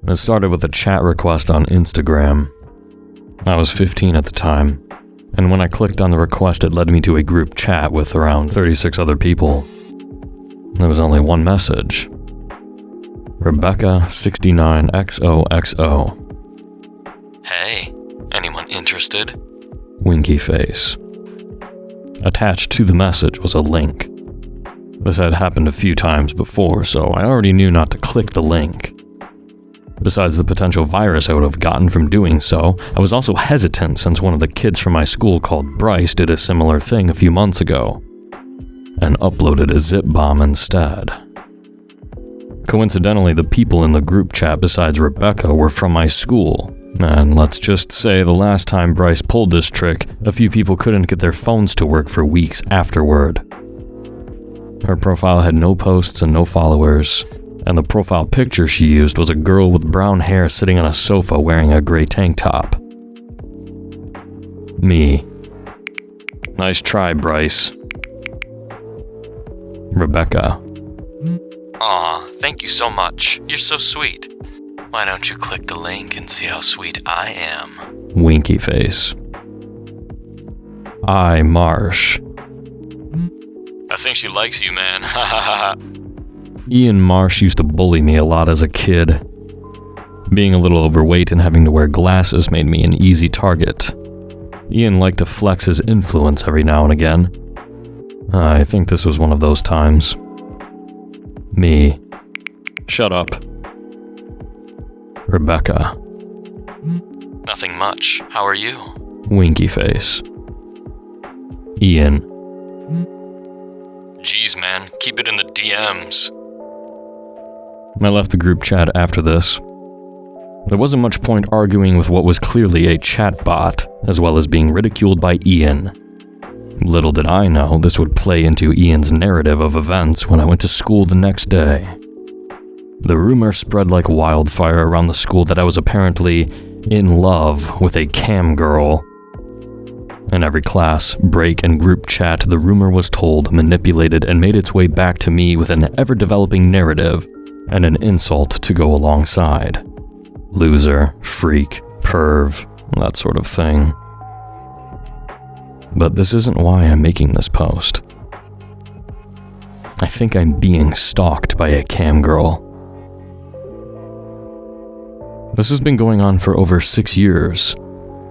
It started with a chat request on Instagram. I was 15 at the time, and when I clicked on the request, it led me to a group chat with around 36 other people. There was only one message. Rebecca 69XOXO. Hey, anyone interested? Winky face. Attached to the message was a link. This had happened a few times before, so I already knew not to click the link. Besides the potential virus I would have gotten from doing so, I was also hesitant since one of the kids from my school called Bryce did a similar thing a few months ago, and uploaded a zip bomb instead. Coincidentally, the people in the group chat besides Rebecca were from my school, and let's just say the last time Bryce pulled this trick, a few people couldn't get their phones to work for weeks afterward. Her profile had no posts and no followers, and the profile picture she used was a girl with brown hair sitting on a sofa wearing a gray tank top. Me. Nice try, Bryce. Rebecca. Aw, thank you so much. You're so sweet. Why don't you click the link and see how sweet I am? Winky face. I, Marsh. I think she likes you, man. Ha ha ha. Ian Marsh used to bully me a lot as a kid. Being a little overweight and having to wear glasses made me an easy target. Ian liked to flex his influence every now and again. I think this was one of those times. Me. Shut up. Rebecca. Nothing much. How are you? Winky face. Ian. Jeez, man. Keep it in the DMs. I left the group chat after this. There wasn't much point arguing with what was clearly a chat bot, as well as being ridiculed by Ian. Little did I know this would play into Ian's narrative of events when I went to school the next day. The rumor spread like wildfire around the school that I was apparently in love with a cam girl. In every class, break, and group chat, the rumor was told, manipulated, and made its way back to me with an ever-developing narrative and an insult to go alongside. Loser, freak, perv, that sort of thing. But this isn't why I'm making this post. I think I'm being stalked by a cam girl. This has been going on for over 6 years.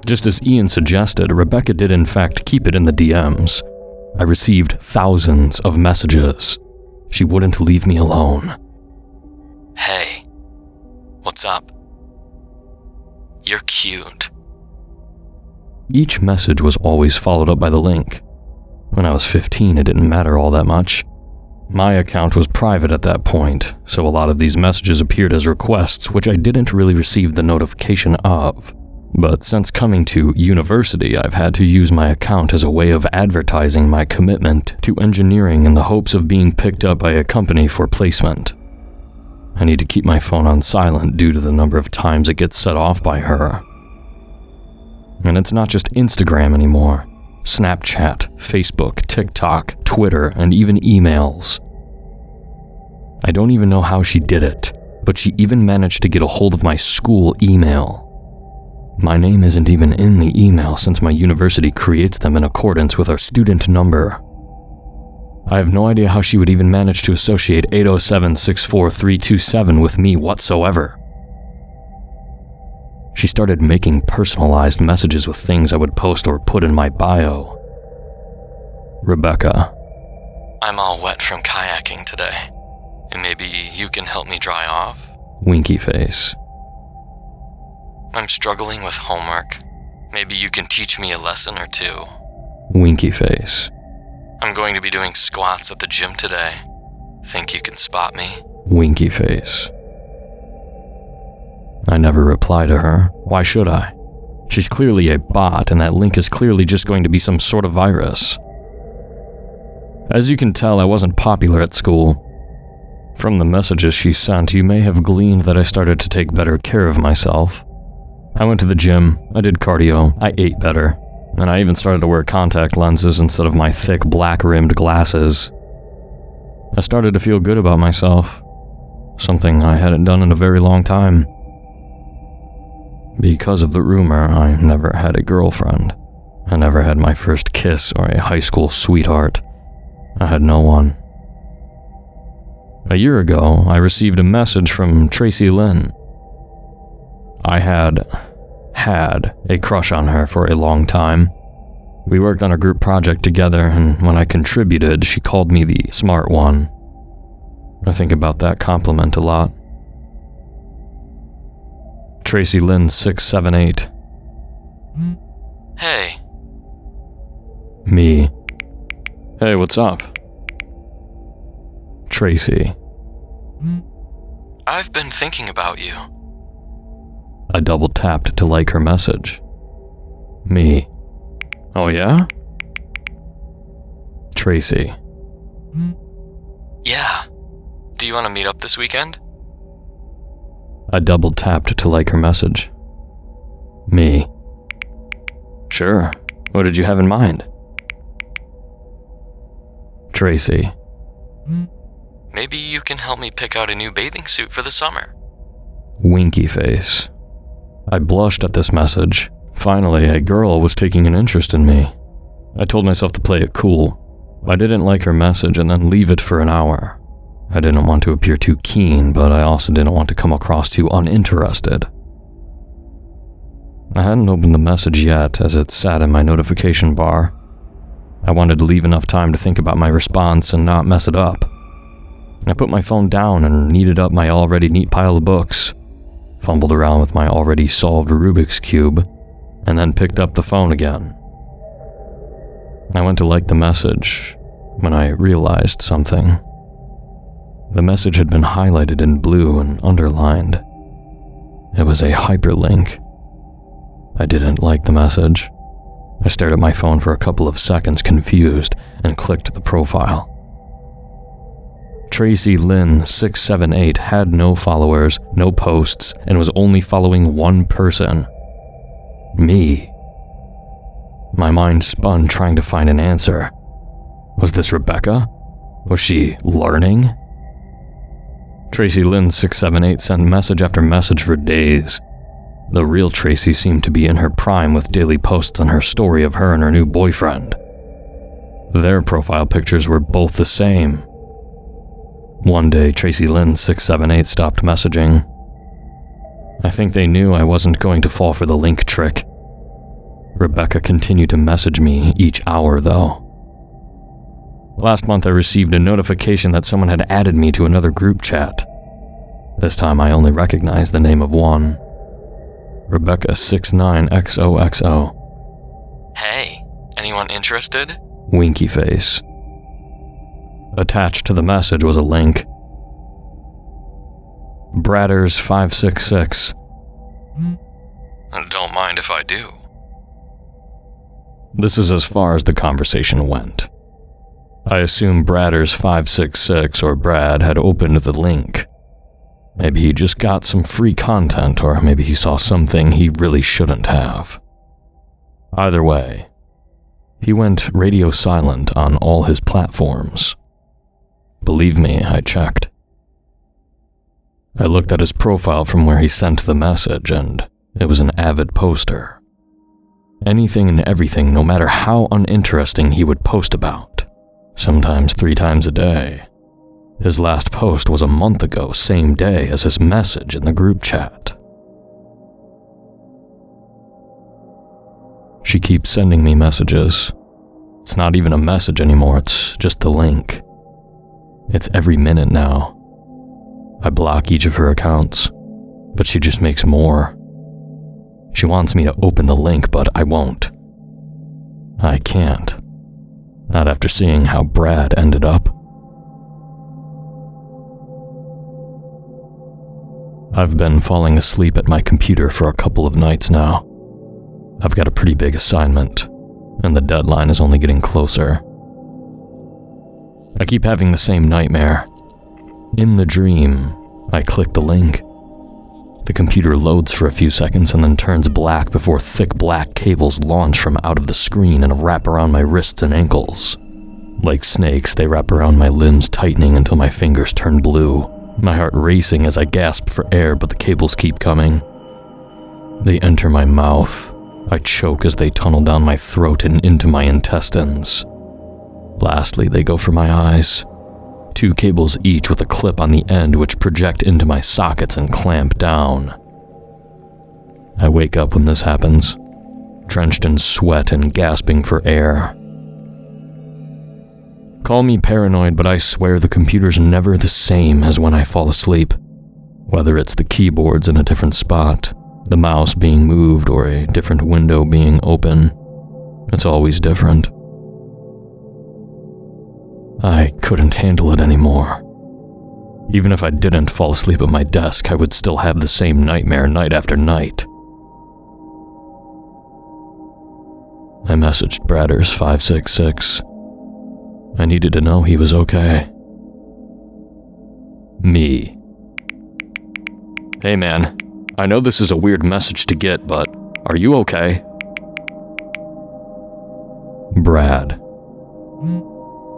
Just as Ian suggested, Rebecca did in fact keep it in the DMs. I received thousands of messages. She wouldn't leave me alone. Hey, what's up? You're cute. Each message was always followed up by the link. When I was 15, it didn't matter all that much. My account was private at that point, so a lot of these messages appeared as requests, which I didn't really receive the notification of. But since coming to university, I've had to use my account as a way of advertising my commitment to engineering in the hopes of being picked up by a company for placement. I need to keep my phone on silent due to the number of times it gets set off by her. And it's not just Instagram anymore. Snapchat, Facebook, TikTok, Twitter, and even emails. I don't even know how she did it, but she even managed to get a hold of my school email. My name isn't even in the email since my university creates them in accordance with our student number. I have no idea how she would even manage to associate 807-64327 with me whatsoever. She started making personalized messages with things I would post or put in my bio. Rebecca. I'm all wet from kayaking today. And maybe you can help me dry off? Winky face. I'm struggling with homework. Maybe you can teach me a lesson or two. Winky face. I'm going to be doing squats at the gym today. Think you can spot me? Winky face. I never reply to her. Why should I? She's clearly a bot, and that link is clearly just going to be some sort of virus. As you can tell, I wasn't popular at school. From the messages she sent, you may have gleaned that I started to take better care of myself. I went to the gym, I did cardio, I ate better, and I even started to wear contact lenses instead of my thick black-rimmed glasses. I started to feel good about myself, something I hadn't done in a very long time. Because of the rumor, I never had a girlfriend. I never had my first kiss or a high school sweetheart. I had no one. A year ago, I received a message from Tracy Lynn. I had a crush on her for a long time. We worked on a group project together, and when I contributed, she called me the smart one. I think about that compliment a lot. Tracy Lynn 678. Hey. Me. Hey, what's up? Tracy. I've been thinking about you. I double-tapped to like her message. Me. Oh yeah? Tracy. Yeah. Do you want to meet up this weekend? I double-tapped to like her message. Me. Sure. What did you have in mind? Tracy. Maybe you can help me pick out a new bathing suit for the summer. Winky face. I blushed at this message. Finally, a girl was taking an interest in me. I told myself to play it cool. I didn't like her message and then leave it for an hour. I didn't want to appear too keen, but I also didn't want to come across too uninterested. I hadn't opened the message yet as it sat in my notification bar. I wanted to leave enough time to think about my response and not mess it up. I put my phone down and kneaded up my already neat pile of books, fumbled around with my already solved Rubik's Cube, and then picked up the phone again. I went to like the message when I realized something. The message had been highlighted in blue and underlined. It was a hyperlink. I didn't like the message. I stared at my phone for a couple of seconds, confused, and clicked the profile. Tracy Lynn 678 had no followers, no posts, and was only following one person. Me. My mind spun trying to find an answer. Was this Rebecca? Was she learning? Tracy Lynn 678 sent message after message for days. The real Tracy seemed to be in her prime with daily posts on her story of her and her new boyfriend. Their profile pictures were both the same. One day, Tracy Lynn 678 stopped messaging. I think they knew I wasn't going to fall for the link trick. Rebecca continued to message me each hour, though. Last month, I received a notification that someone had added me to another group chat. This time, I only recognized the name of one. Rebecca 69XOXO. Hey, anyone interested? Winky face. Attached to the message was a link. Bradders 566. Don't mind if I do. This is as far as the conversation went. I assume Bradders 566 or Brad had opened the link. Maybe he just got some free content, or maybe he saw something he really shouldn't have. Either way, he went radio silent on all his platforms. Believe me, I checked. I looked at his profile from where he sent the message, and it was an avid poster. Anything and everything, no matter how uninteresting, he would post about, sometimes 3 times a day. His last post was a month ago, same day as his message in the group chat. She keeps sending me messages. It's not even a message anymore, it's just a link. It's every minute now. I block each of her accounts, but she just makes more. She wants me to open the link, but I won't. I can't. Not after seeing how Brad ended up. I've been falling asleep at my computer for a couple of nights now. I've got a pretty big assignment, and the deadline is only getting closer. I keep having the same nightmare. In the dream, I click the link. The computer loads for a few seconds and then turns black before thick black cables launch from out of the screen and wrap around my wrists and ankles. Like snakes, they wrap around my limbs, tightening until my fingers turn blue. My heart racing as I gasp for air, but the cables keep coming. They enter my mouth. I choke as they tunnel down my throat and into my intestines. Lastly, they go for my eyes. 2 cables each with a clip on the end which project into my sockets and clamp down. I wake up when this happens, drenched in sweat and gasping for air. Call me paranoid, but I swear the computer's never the same as when I fall asleep. Whether it's the keyboards in a different spot, the mouse being moved, or a different window being open, it's always different. I couldn't handle it anymore. Even if I didn't fall asleep at my desk, I would still have the same nightmare night after night. I messaged Bradders 566. I needed to know he was okay. Me. Hey man, I know this is a weird message to get, but are you okay? Brad.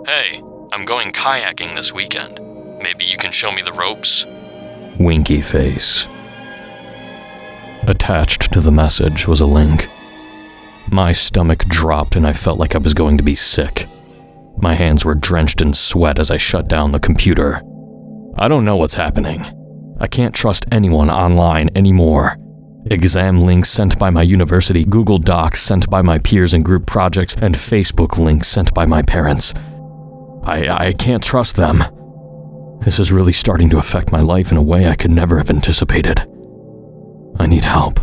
Hey, I'm going kayaking this weekend. Maybe you can show me the ropes? Winky face. Attached to the message was a link. My stomach dropped and I felt like I was going to be sick. My hands were drenched in sweat as I shut down the computer. I don't know what's happening. I can't trust anyone online anymore. Exam links sent by my university, Google Docs sent by my peers in group projects, and Facebook links sent by my parents. I can't trust them. This is really starting to affect my life in a way I could never have anticipated. I need help.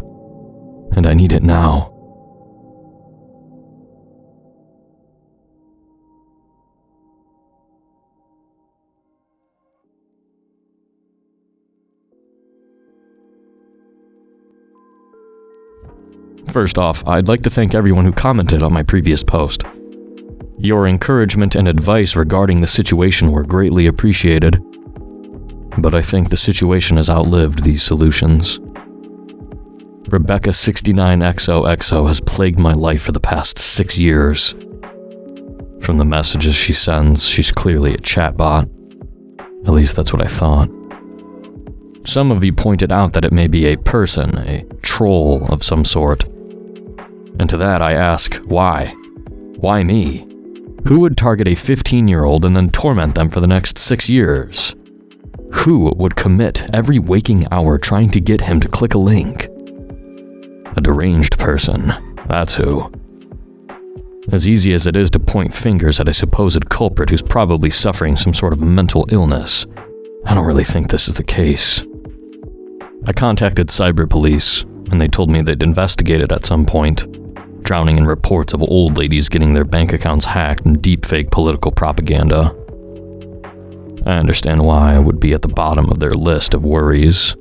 And I need it now. First off, I'd like to thank everyone who commented on my previous post. Your encouragement and advice regarding the situation were greatly appreciated, but I think the situation has outlived these solutions. Rebecca 69XOXO has plagued my life for the past 6 years. From the messages she sends, she's clearly a chatbot. At least that's what I thought. Some of you pointed out that it may be a person, a troll of some sort. And to that I ask, why? Why me? Who would target a 15-year-old and then torment them for the next 6 years? Who would commit every waking hour trying to get him to click a link? A deranged person, that's who. As easy as it is to point fingers at a supposed culprit who's probably suffering some sort of mental illness, I don't really think this is the case. I contacted cyber police, and they told me they'd investigate it at some point, drowning in reports of old ladies getting their bank accounts hacked and deepfake political propaganda. I understand why I would be at the bottom of their list of worries.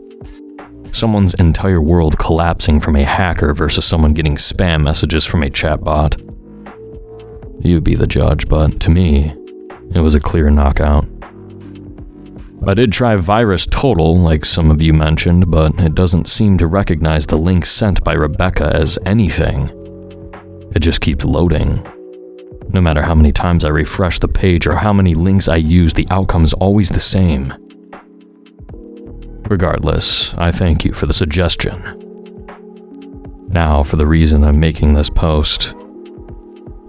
Someone's entire world collapsing from a hacker versus someone getting spam messages from a chatbot. You be the judge, but to me, it was a clear knockout. I did try Virus Total, like some of you mentioned, but it doesn't seem to recognize the link sent by Rebecca as anything. It just keeps loading. No matter how many times I refresh the page or how many links I use, the outcome is always the same. Regardless, I thank you for the suggestion. Now for the reason I'm making this post.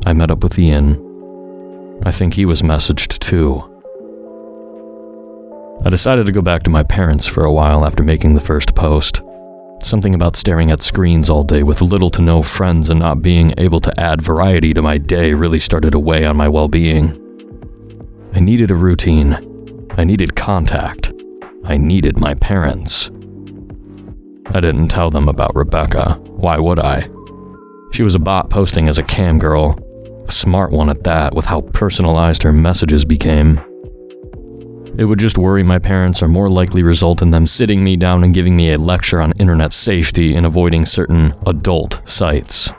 I met up with Ian. I think he was messaged too. I decided to go back to my parents for a while after making the first post. Something about staring at screens all day with little to no friends and not being able to add variety to my day really started to weigh on my well-being. I needed a routine. I needed contact. I needed my parents. I didn't tell them about Rebecca. Why would I? She was a bot posting as a cam girl. A smart one at that, with how personalized her messages became. It would just worry my parents or more likely result in them sitting me down and giving me a lecture on internet safety and avoiding certain adult sites.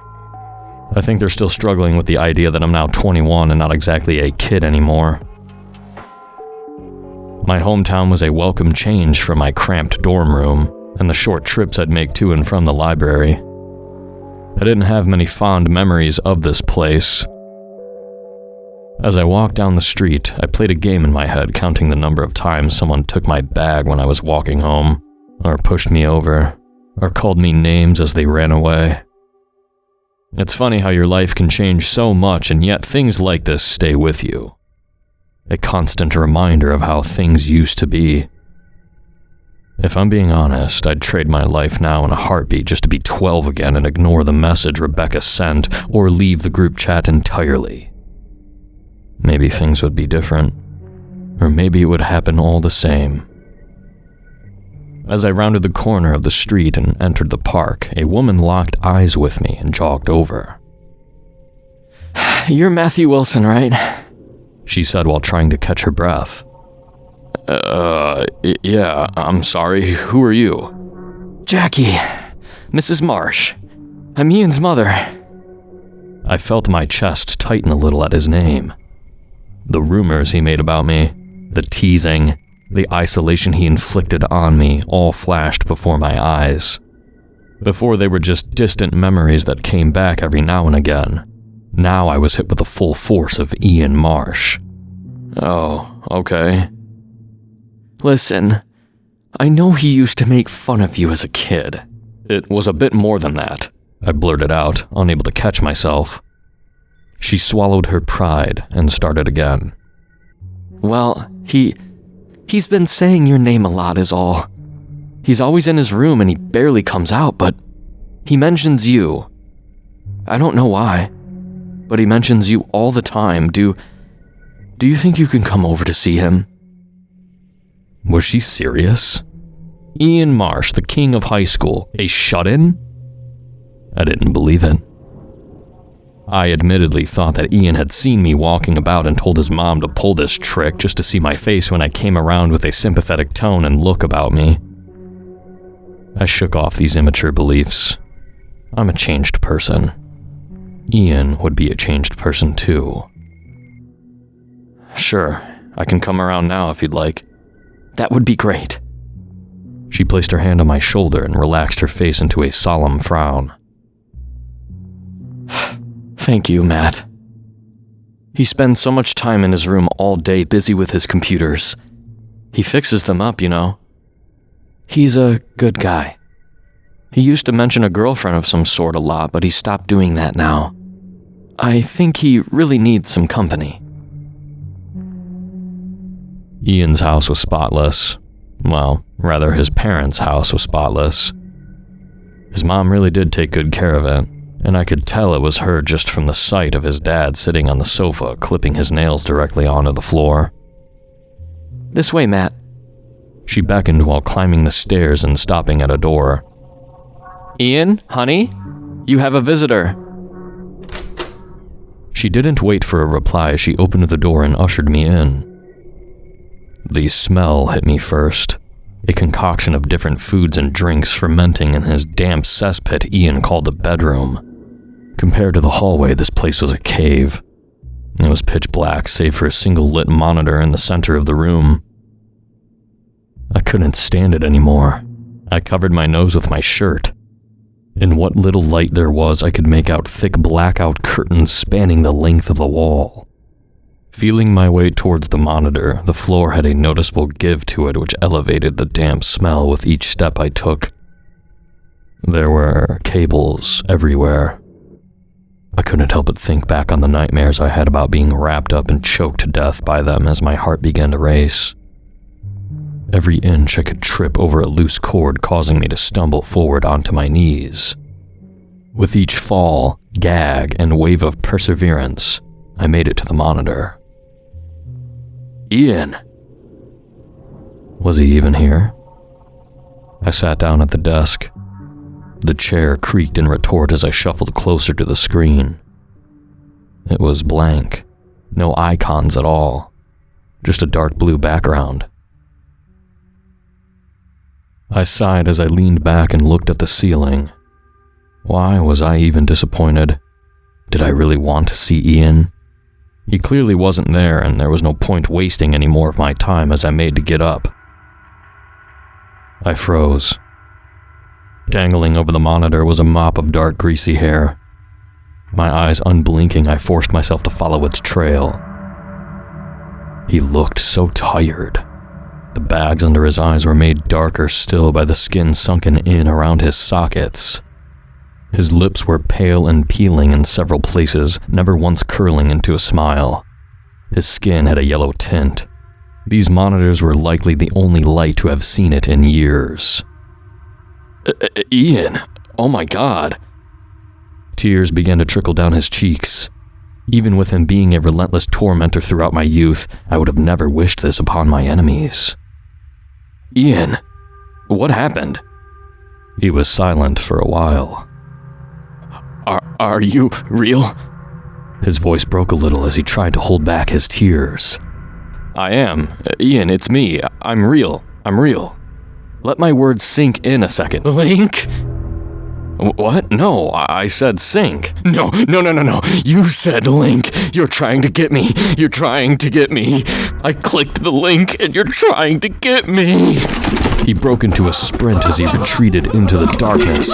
I think they're still struggling with the idea that I'm now 21 and not exactly a kid anymore. My hometown was a welcome change from my cramped dorm room and the short trips I'd make to and from the library. I didn't have many fond memories of this place. As I walked down the street, I played a game in my head counting the number of times someone took my bag when I was walking home, or pushed me over, or called me names as they ran away. It's funny how your life can change so much and yet things like this stay with you. A constant reminder of how things used to be. If I'm being honest, I'd trade my life now in a heartbeat just to be 12 again and ignore the message Rebecca sent or leave the group chat entirely. Maybe things would be different, or maybe it would happen all the same. As I rounded the corner of the street and entered the park, a woman locked eyes with me and jogged over. "You're Matthew Wilson, right?" she said while trying to catch her breath. Yeah, I'm sorry, who are you? "Jackie, Mrs. Marsh. I'm Ian's mother." I felt my chest tighten a little at his name. The rumors he made about me, the teasing, the isolation he inflicted on me all flashed before my eyes. Before they were just distant memories that came back every now and again. Now I was hit with the full force of Ian Marsh. "Oh, okay." "Listen, I know he used to make fun of you as a kid." "It was a bit more than that," I blurted out, unable to catch myself. She swallowed her pride and started again. "Well, he's been saying your name a lot is all. He's always in his room and he barely comes out, but he mentions you. I don't know why, but he mentions you all the time. Do you think you can come over to see him?" Was she serious? Ian Marsh, the king of high school, a shut-in? I didn't believe it. I admittedly thought that Ian had seen me walking about and told his mom to pull this trick just to see my face when I came around with a sympathetic tone and look about me. I shook off these immature beliefs. I'm a changed person. Ian would be a changed person too. "Sure, I can come around now if you'd like." "That would be great." She placed her hand on my shoulder and relaxed her face into a solemn frown. "Thank you, Matt. He spends so much time in his room all day busy with his computers. He fixes them up, you know. He's a good guy. He used to mention a girlfriend of some sort a lot, but he stopped doing that now. I think he really needs some company." Ian's house was spotless. Well, rather his parents' house was spotless. His mom really did take good care of it, and I could tell it was her just from the sight of his dad sitting on the sofa clipping his nails directly onto the floor. "This way, Matt." She beckoned while climbing the stairs and stopping at a door. "Ian, honey, you have a visitor." She didn't wait for a reply. She opened the door and ushered me in. The smell hit me first, a concoction of different foods and drinks fermenting in his damp cesspit Ian called a bedroom. Compared to the hallway, this place was a cave. It was pitch black, save for a single lit monitor in the center of the room. I couldn't stand it anymore. I covered my nose with my shirt. In what little light there was, I could make out thick blackout curtains spanning the length of the wall. Feeling my way towards the monitor, the floor had a noticeable give to it which elevated the damp smell with each step I took. There were cables everywhere. I couldn't help but think back on the nightmares I had about being wrapped up and choked to death by them as my heart began to race. Every inch I could trip over a loose cord, causing me to stumble forward onto my knees. With each fall, gag, and wave of perseverance, I made it to the monitor. Ian! Was he even here? I sat down at the desk. The chair creaked in retort as I shuffled closer to the screen. It was blank. No icons at all. Just a dark blue background. I sighed as I leaned back and looked at the ceiling. Why was I even disappointed? Did I really want to see Ian? He clearly wasn't there, and there was no point wasting any more of my time as I made to get up. I froze. Dangling over the monitor was a mop of dark, greasy hair. My eyes unblinking, I forced myself to follow its trail. He looked so tired. The bags under his eyes were made darker still by the skin sunken in around his sockets. His lips were pale and peeling in several places, never once curling into a smile. His skin had a yellow tint. These monitors were likely the only light to have seen it in years. Ian, oh my God. Tears began to trickle down his cheeks. Even with him being a relentless tormentor throughout my youth, I would have never wished this upon my enemies. Ian, what happened? He was silent for a while. Are you real? His voice broke a little as he tried to hold back his tears. I am. Ian, it's me. I'm real. Let my words sink in a second. Link? What? No, I said sink. No. You said link. You're trying to get me. I clicked the link and you're trying to get me. He broke into a sprint as he retreated into the darkness.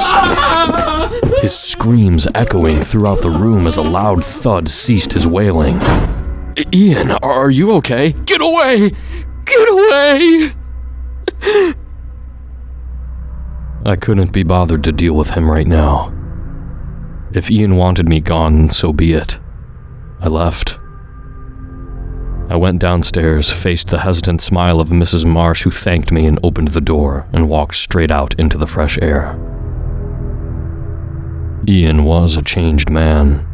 His screams echoing throughout the room as a loud thud ceased his wailing. Ian, are you okay? Get away! I couldn't be bothered to deal with him right now. If Ian wanted me gone, so be it. I left. I went downstairs, faced the hesitant smile of Mrs. Marsh, who thanked me and opened the door, and walked straight out into the fresh air. Ian was a changed man,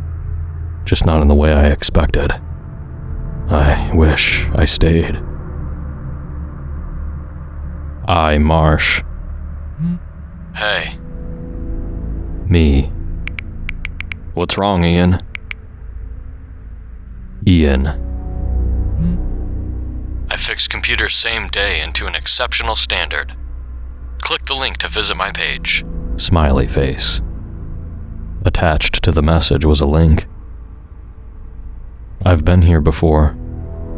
just not in the way I expected. I wish I stayed. I, Marsh. Hey. Me. What's wrong, Ian? Ian. I fixed computers same day and to an exceptional standard. Click the link to visit my page. Smiley face. Attached to the message was a link. I've been here before.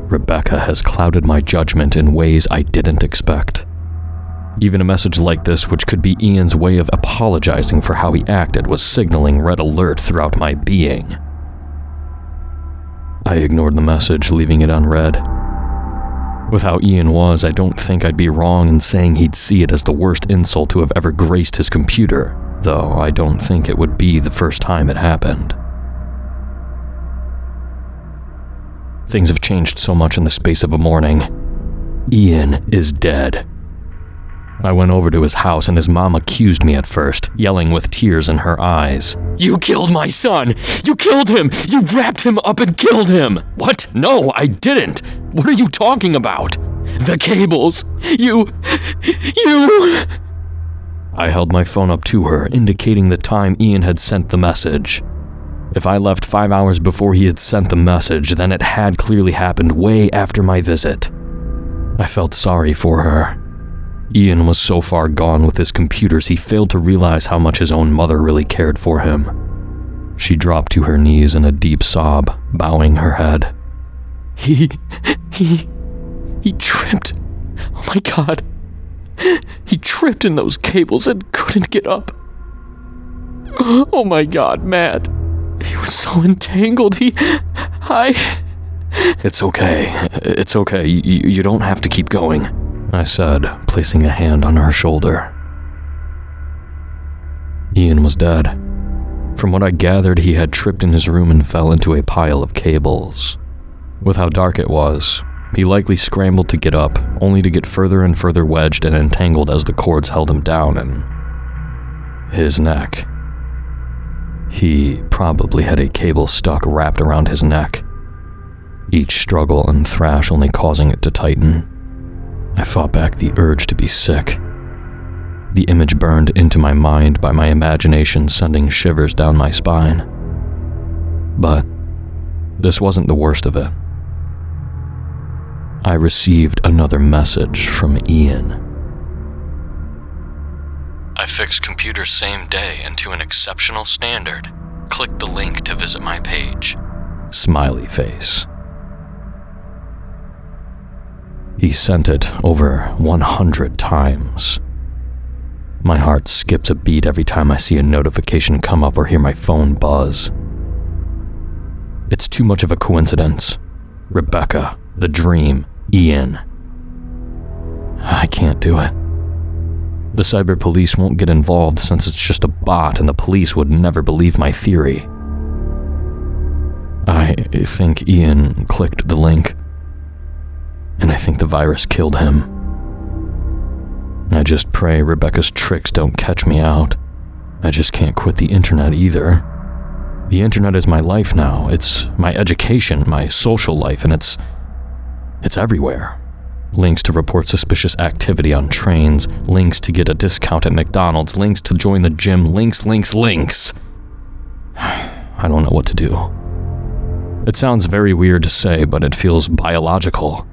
Rebecca has clouded my judgment in ways I didn't expect. Even a message like this, which could be Ian's way of apologizing for how he acted, was signaling red alert throughout my being. I ignored the message, leaving it unread. With how Ian was, I don't think I'd be wrong in saying he'd see it as the worst insult to have ever graced his computer, though I don't think it would be the first time it happened. Things have changed so much in the space of a morning. Ian is dead. I went over to his house and his mom accused me at first, yelling with tears in her eyes. You killed my son! You killed him! You wrapped him up and killed him! What? No, I didn't! What are you talking about? The cables! You... I held my phone up to her, indicating the time Ian had sent the message. If I left 5 hours before he had sent the message, then it had clearly happened way after my visit. I felt sorry for her. Ian was so far gone with his computers, he failed to realize how much his own mother really cared for him. She dropped to her knees in a deep sob, bowing her head. He tripped. Oh my God. He tripped in those cables and couldn't get up. Oh my God, Matt. He was so entangled. It's okay. You don't have to keep going, I said, placing a hand on her shoulder. Ian was dead. From what I gathered, he had tripped in his room and fell into a pile of cables. With how dark it was, he likely scrambled to get up, only to get further and further wedged and entangled as the cords held him down in his neck. He probably had a cable stuck wrapped around his neck, each struggle and thrash only causing it to tighten. I fought back the urge to be sick. The image burned into my mind by my imagination, sending shivers down my spine. But this wasn't the worst of it. I received another message from Ian. I fixed computers same day and to an exceptional standard. Click the link to visit my page. Smiley face. He sent it over 100 times. My heart skips a beat every time I see a notification come up or hear my phone buzz. It's too much of a coincidence. Rebecca, the dream, Ian. I can't do it. The cyber police won't get involved since it's just a bot and the police would never believe my theory. I think Ian clicked the link, and I think the virus killed him. I just pray Rebecca's tricks don't catch me out. I just can't quit the internet either. The internet is my life now. It's my education, my social life, and it's everywhere. Links to report suspicious activity on trains, links to get a discount at McDonald's, links to join the gym, links. I don't know what to do. It sounds very weird to say, but it feels biological.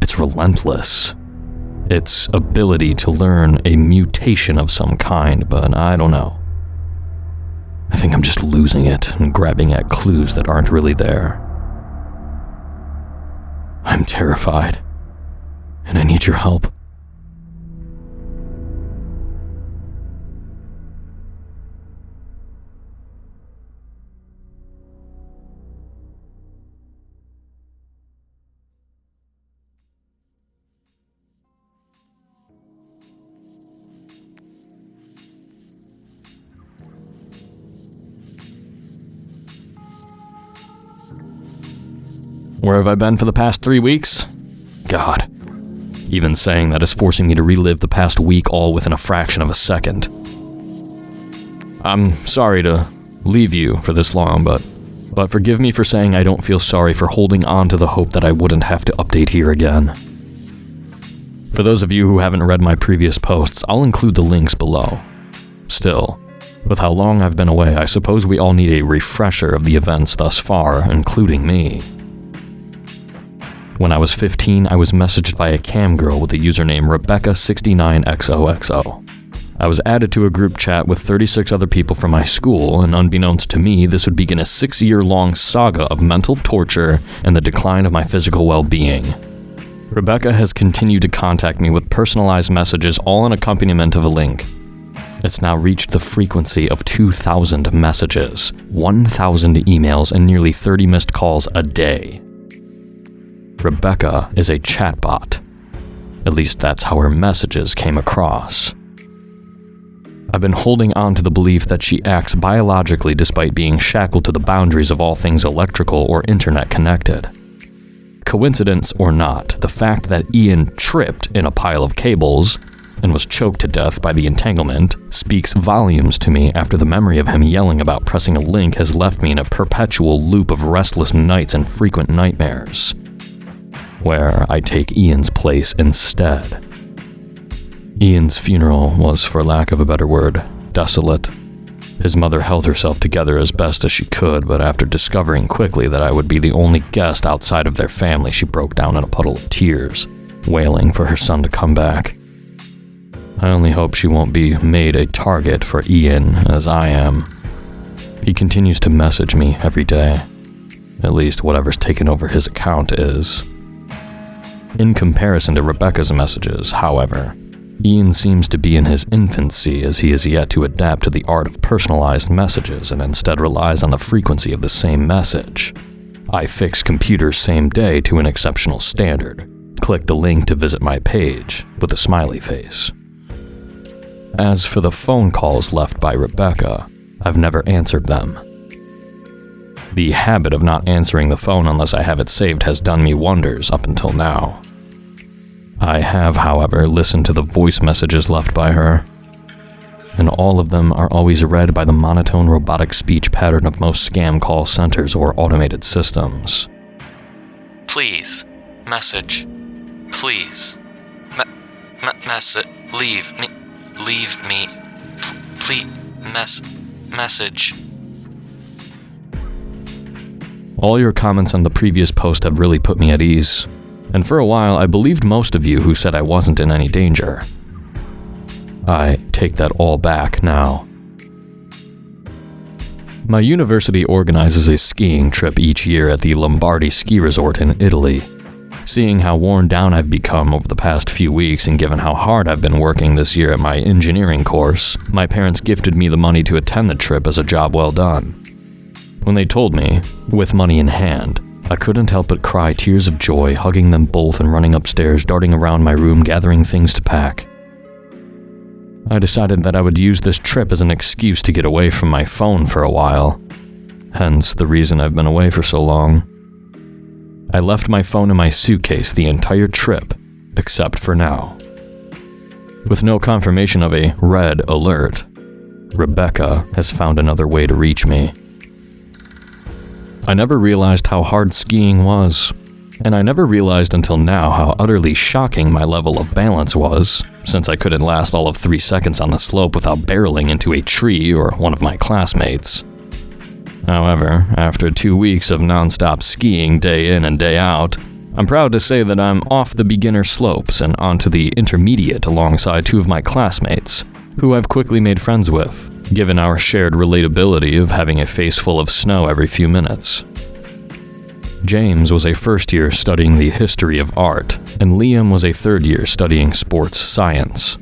It's relentless. Its ability to learn a mutation of some kind, but I don't know. I think I'm just losing it and grabbing at clues that aren't really there. I'm terrified, and I need your help. Where have I been for the past 3 weeks? God. Even saying that is forcing me to relive the past week all within a fraction of a second. I'm sorry to leave you for this long, but forgive me for saying I don't feel sorry for holding on to the hope that I wouldn't have to update here again. For those of you who haven't read my previous posts, I'll include the links below. Still, with how long I've been away, I suppose we all need a refresher of the events thus far, including me. When I was 15, I was messaged by a cam girl with the username Rebecca69XOXO. I was added to a group chat with 36 other people from my school, and unbeknownst to me, this would begin a 6-year-long saga of mental torture and the decline of my physical well-being. Rebecca has continued to contact me with personalized messages, all in accompaniment of a link. It's now reached the frequency of 2,000 messages, 1,000 emails, and nearly 30 missed calls a day. Rebecca is a chatbot. At least that's how her messages came across. I've been holding on to the belief that she acts biologically despite being shackled to the boundaries of all things electrical or internet connected. Coincidence or not, the fact that Ian tripped in a pile of cables and was choked to death by the entanglement speaks volumes to me after the memory of him yelling about pressing a link has left me in a perpetual loop of restless nights and frequent nightmares, where I take Ian's place instead. Ian's funeral was, for lack of a better word, desolate. His mother held herself together as best as she could, but after discovering quickly that I would be the only guest outside of their family, she broke down in a puddle of tears, wailing for her son to come back. I only hope she won't be made a target for Ian as I am. He continues to message me every day. At least whatever's taken over his account is. In comparison to Rebecca's messages, however, Ian seems to be in his infancy as he is yet to adapt to the art of personalized messages and instead relies on the frequency of the same message. I fix computers same day to an exceptional standard. Click the link to visit my page with a smiley face. As for the phone calls left by Rebecca, I've never answered them. The habit of not answering the phone unless I have it saved has done me wonders up until now. I have, however, listened to the voice messages left by her, and all of them are always read by the monotone robotic speech pattern of most scam call centers or automated systems. Please. Message. Please. Message. Leave me. Please. Message. All your comments on the previous post have really put me at ease, and for a while I believed most of you who said I wasn't in any danger. I take that all back now. My university organizes a skiing trip each year at the Lombardy ski resort in Italy. Seeing how worn down I've become over the past few weeks and given how hard I've been working this year at my engineering course, my parents gifted me the money to attend the trip as a job well done. When they told me, with money in hand, I couldn't help but cry tears of joy, hugging them both and running upstairs, darting around my room, gathering things to pack. I decided that I would use this trip as an excuse to get away from my phone for a while. Hence the reason I've been away for so long. I left my phone in my suitcase the entire trip, except for now. With no confirmation of a red alert, Rebecca has found another way to reach me. I never realized how hard skiing was, and I never realized until now how utterly shocking my level of balance was, since I couldn't last all of 3 seconds on the slope without barreling into a tree or one of my classmates. However, after 2 weeks of non-stop skiing day in and day out, I'm proud to say that I'm off the beginner slopes and onto the intermediate alongside 2 of my classmates, who I've quickly made friends with, given our shared relatability of having a face full of snow every few minutes. James was a first year studying the history of art, and Liam was a third year studying sports science.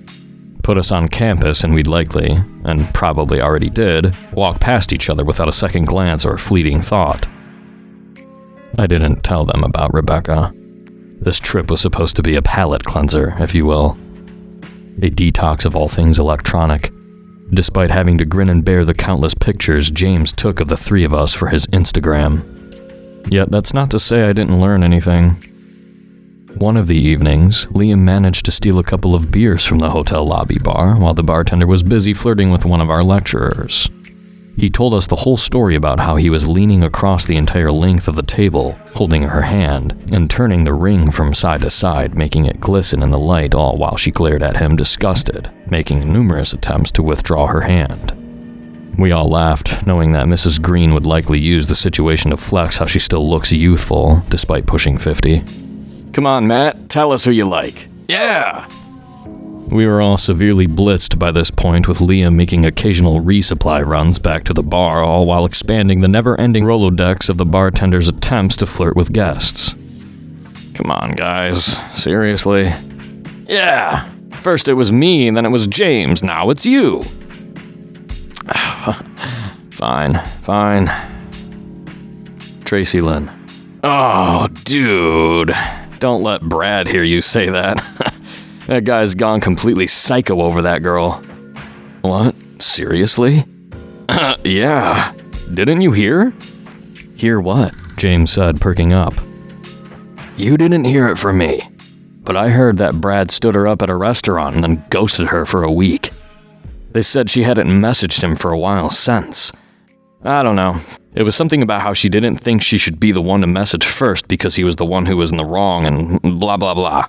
Put us on campus and we'd likely, and probably already did, walk past each other without a second glance or fleeting thought. I didn't tell them about Rebecca. This trip was supposed to be a palate cleanser, if you will. A detox of all things electronic, despite having to grin and bear the countless pictures James took of the 3 of us for his Instagram. Yet that's not to say I didn't learn anything. One of the evenings, Liam managed to steal a couple of beers from the hotel lobby bar while the bartender was busy flirting with one of our lecturers. He told us the whole story about how he was leaning across the entire length of the table, holding her hand, and turning the ring from side to side, making it glisten in the light, all while she glared at him disgusted, making numerous attempts to withdraw her hand. We all laughed, knowing that Mrs. Green would likely use the situation to flex how she still looks youthful, despite pushing 50. Come on, Matt, tell us who you like. Yeah! We were all severely blitzed by this point, with Liam making occasional resupply runs back to the bar, all while expanding the never-ending Rolodex of the bartender's attempts to flirt with guests. Come on, guys. Seriously? Yeah! First it was me, and then it was James, now it's you! Fine. Tracy Lynn. Oh, dude. Don't let Brad hear you say that. That guy's gone completely psycho over that girl. What? Seriously? Yeah. Didn't you hear? Hear what? James said, perking up. You didn't hear it from me, but I heard that Brad stood her up at a restaurant and then ghosted her for a week. They said she hadn't messaged him for a while since. I don't know. It was something about how she didn't think she should be the one to message first because he was the one who was in the wrong and blah blah blah.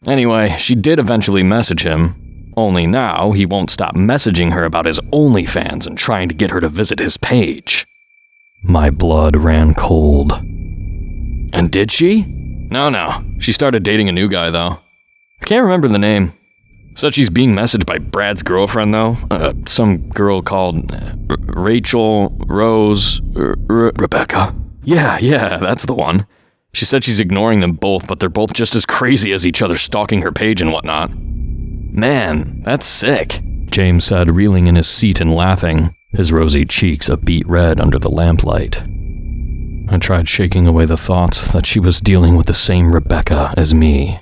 Anyway, she did eventually message him, only now he won't stop messaging her about his OnlyFans and trying to get her to visit his page. My blood ran cold. And did she? No. She started dating a new guy, though. I can't remember the name. Said she's being messaged by Brad's girlfriend, though. Some girl called Rachel Rose Rebecca. Yeah, that's the one. She said she's ignoring them both, but they're both just as crazy as each other, stalking her page and whatnot. Man, that's sick, James said, reeling in his seat and laughing, his rosy cheeks a beet red under the lamplight. I tried shaking away the thoughts that she was dealing with the same Rebecca as me.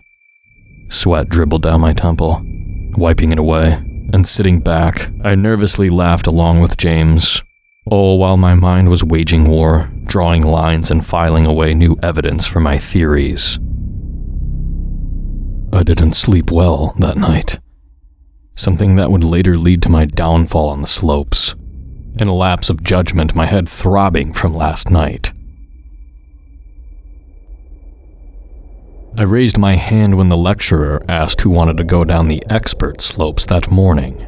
Sweat dribbled down my temple. Wiping it away, and sitting back, I nervously laughed along with James, all while my mind was waging war, drawing lines and filing away new evidence for my theories. I didn't sleep well that night. Something that would later lead to my downfall on the slopes. In a lapse of judgment, my head throbbing from last night. I raised my hand when the lecturer asked who wanted to go down the expert slopes that morning.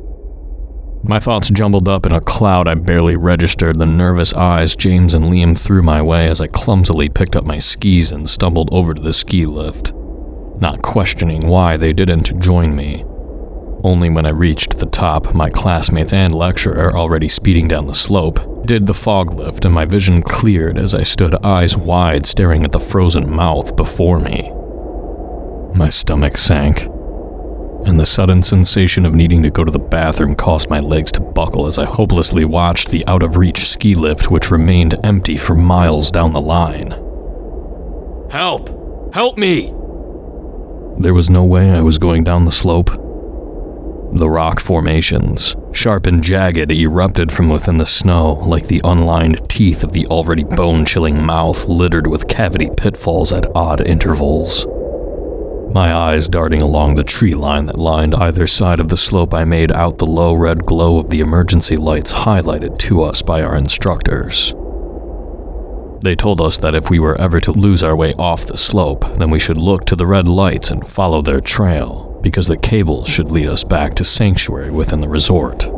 My thoughts jumbled up in a cloud. I barely registered the nervous eyes James and Liam threw my way as I clumsily picked up my skis and stumbled over to the ski lift, not questioning why they didn't join me. Only when I reached the top, my classmates and lecturer already speeding down the slope, did the fog lift and my vision cleared as I stood eyes wide staring at the frozen mouth before me. My stomach sank, and the sudden sensation of needing to go to the bathroom caused my legs to buckle as I hopelessly watched the out-of-reach ski lift which remained empty for miles down the line. Help! Help me! There was no way I was going down the slope. The rock formations, sharp and jagged, erupted from within the snow like the unlined teeth of the already bone-chilling mouth littered with cavity pitfalls at odd intervals. My eyes darting along the tree line that lined either side of the slope, I made out the low red glow of the emergency lights highlighted to us by our instructors. They told us that if we were ever to lose our way off the slope, then we should look to the red lights and follow their trail, because the cables should lead us back to sanctuary within the resort.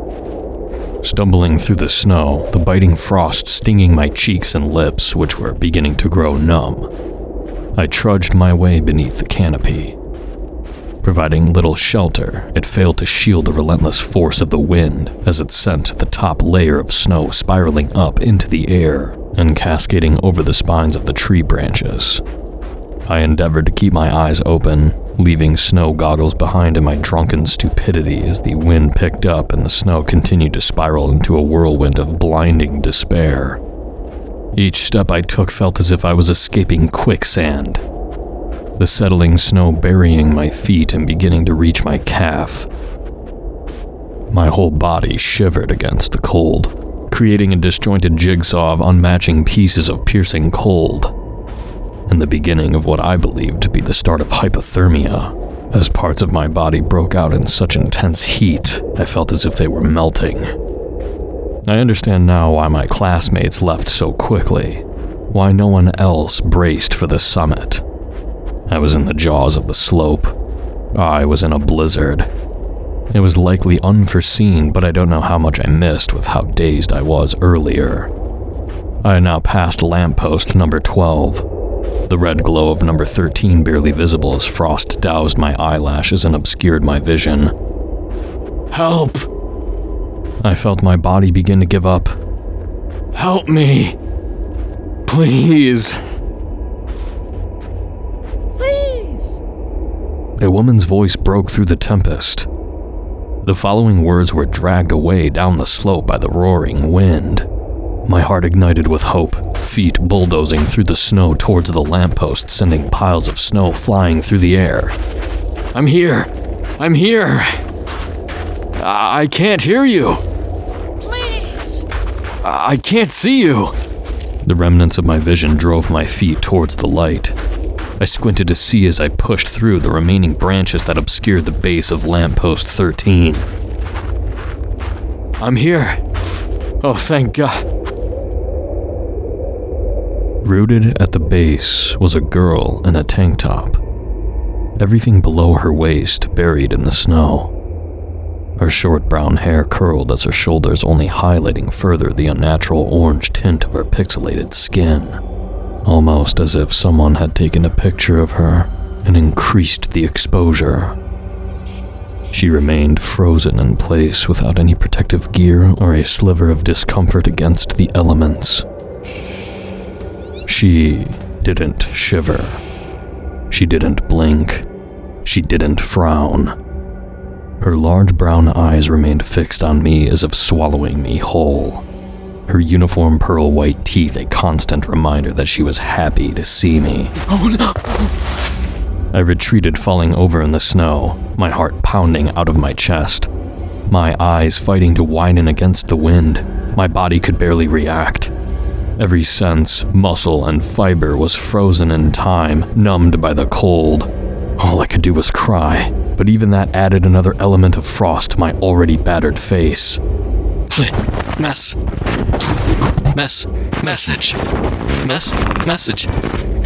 Stumbling through the snow, the biting frost stinging my cheeks and lips, which were beginning to grow numb, I trudged my way beneath the canopy. Providing little shelter, it failed to shield the relentless force of the wind as it sent the top layer of snow spiraling up into the air and cascading over the spines of the tree branches. I endeavored to keep my eyes open, leaving snow goggles behind in my drunken stupidity as the wind picked up and the snow continued to spiral into a whirlwind of blinding despair. Each step I took felt as if I was escaping quicksand, the settling snow burying my feet and beginning to reach my calf. My whole body shivered against the cold, creating a disjointed jigsaw of unmatching pieces of piercing cold, and the beginning of what I believed to be the start of hypothermia, as parts of my body broke out in such intense heat I felt as if they were melting. I understand now why my classmates left so quickly, why no one else braced for the summit. I was in the jaws of the slope. I was in a blizzard. It was likely unforeseen, but I don't know how much I missed with how dazed I was earlier. I had now passed lamppost number 12. The red glow of number 13 barely visible as frost doused my eyelashes and obscured my vision. Help! I felt my body begin to give up. Help me! Please! Please! A woman's voice broke through the tempest. The following words were dragged away down the slope by the roaring wind. My heart ignited with hope, feet bulldozing through the snow towards the lamppost, sending piles of snow flying through the air. I'm here! I'm here! I can't hear you! Please! I can't see you! The remnants of my vision drove my feet towards the light. I squinted to see as I pushed through the remaining branches that obscured the base of lamppost 13. I'm here! Oh, thank God! Rooted at the base was a girl in a tank top. Everything below her waist buried in the snow. Her short brown hair curled as her shoulders, only highlighting further the unnatural orange tint of her pixelated skin. Almost as if someone had taken a picture of her and increased the exposure. She remained frozen in place without any protective gear or a sliver of discomfort against the elements. She didn't shiver. She didn't blink. She didn't frown. Her large brown eyes remained fixed on me as if swallowing me whole. Her uniform pearl white teeth a constant reminder that she was happy to see me. Oh no! I retreated, falling over in the snow, my heart pounding out of my chest. My eyes fighting to widen against the wind. My body could barely react. Every sense, muscle, and fiber was frozen in time, numbed by the cold. All I could do was cry, but even that added another element of frost to my already battered face. Message.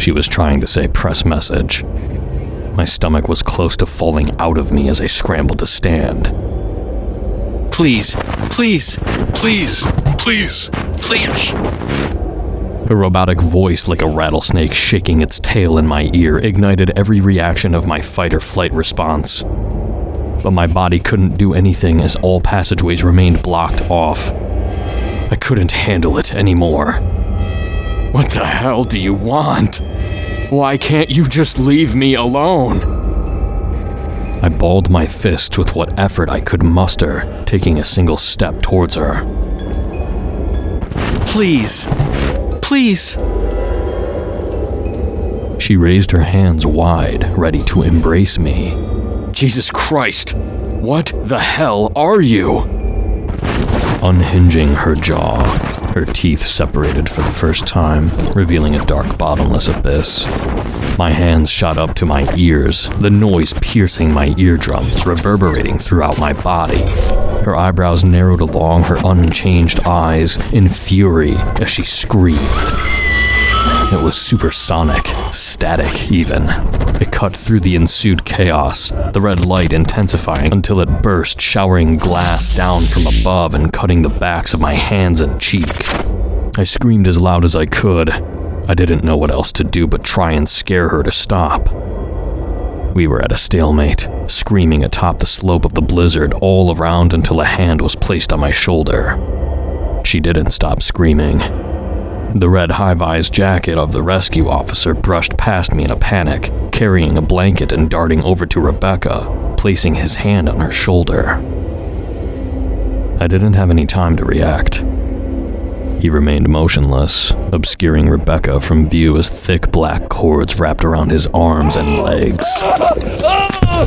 She was trying to say press message. My stomach was close to falling out of me as I scrambled to stand. Please. A robotic voice like a rattlesnake shaking its tail in my ear ignited every reaction of my fight-or-flight response. But my body couldn't do anything as all passageways remained blocked off. I couldn't handle it anymore. What the hell do you want? Why can't you just leave me alone? I balled my fists with what effort I could muster, taking a single step towards her. Please. She raised her hands wide, ready to embrace me. Jesus Christ! What the hell are you? Unhinging her jaw, her teeth separated for the first time, revealing a dark, bottomless abyss. My hands shot up to my ears, the noise piercing my eardrums, reverberating throughout my body. Her eyebrows narrowed along her unchanged eyes in fury as she screamed. It was supersonic, static even. It cut through the ensued chaos, the red light intensifying until it burst, showering glass down from above and cutting the backs of my hands and cheek. I screamed as loud as I could. I didn't know what else to do but try and scare her to stop. We were at a stalemate, screaming atop the slope of the blizzard all around until a hand was placed on my shoulder. She didn't stop screaming. The red high-vis jacket of the rescue officer brushed past me in a panic, carrying a blanket and darting over to Rebecca, placing his hand on her shoulder. I didn't have any time to react. He remained motionless, obscuring Rebecca from view as thick black cords wrapped around his arms and legs.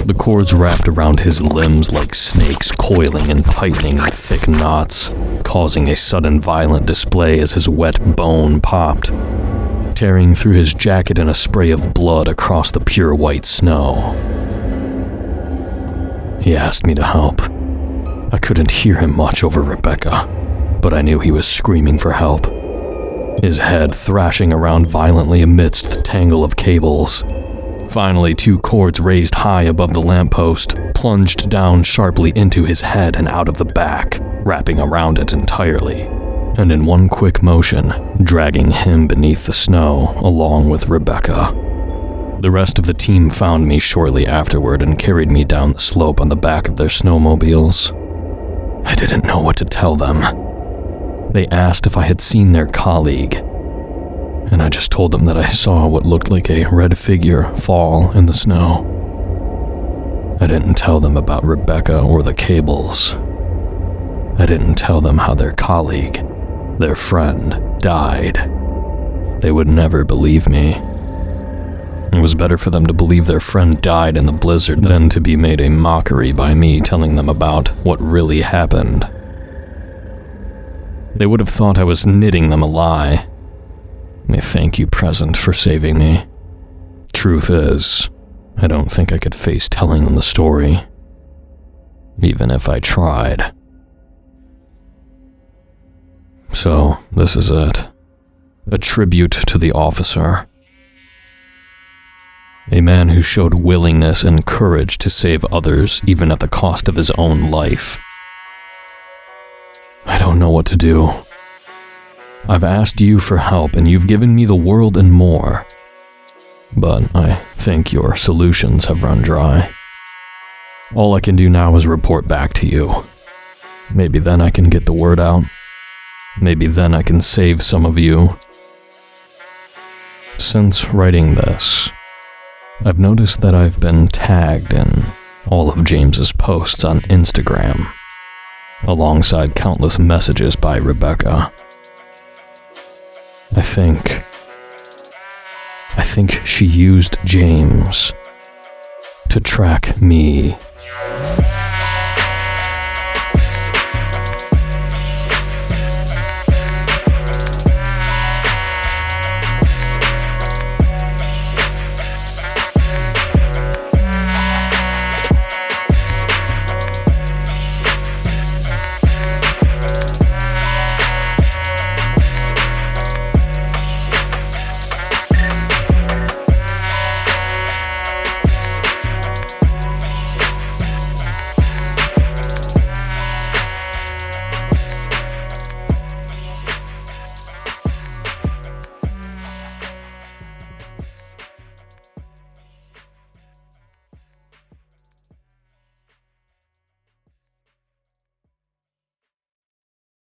The cords wrapped around his limbs like snakes, coiling and tightening in thick knots, causing a sudden violent display as his wet bone popped, tearing through his jacket in a spray of blood across the pure white snow. He asked me to help. I couldn't hear him much over Rebecca, but I knew he was screaming for help, his head thrashing around violently amidst the tangle of cables. Finally, 2 cords raised high above the lamppost plunged down sharply into his head and out of the back, wrapping around it entirely, and in one quick motion, dragging him beneath the snow along with Rebecca. The rest of the team found me shortly afterward and carried me down the slope on the back of their snowmobiles. I didn't know what to tell them. They asked if I had seen their colleague, and I just told them that I saw what looked like a red figure fall in the snow. I didn't tell them about Rebecca or the cables. I didn't tell them how their colleague, their friend, died. They would never believe me. It was better for them to believe their friend died in the blizzard than to be made a mockery by me telling them about what really happened. They would have thought I was knitting them a lie. A thank you present for saving me. Truth is, I don't think I could face telling them the story, even if I tried. So, this is it. A tribute to the officer. A man who showed willingness and courage to save others even at the cost of his own life. I don't know what to do. I've asked you for help and you've given me the world and more. But I think your solutions have run dry. All I can do now is report back to you. Maybe then I can get the word out. Maybe then I can save some of you. Since writing this, I've noticed that I've been tagged in all of James's posts on Instagram, alongside countless messages by Rebecca. I think she used James to track me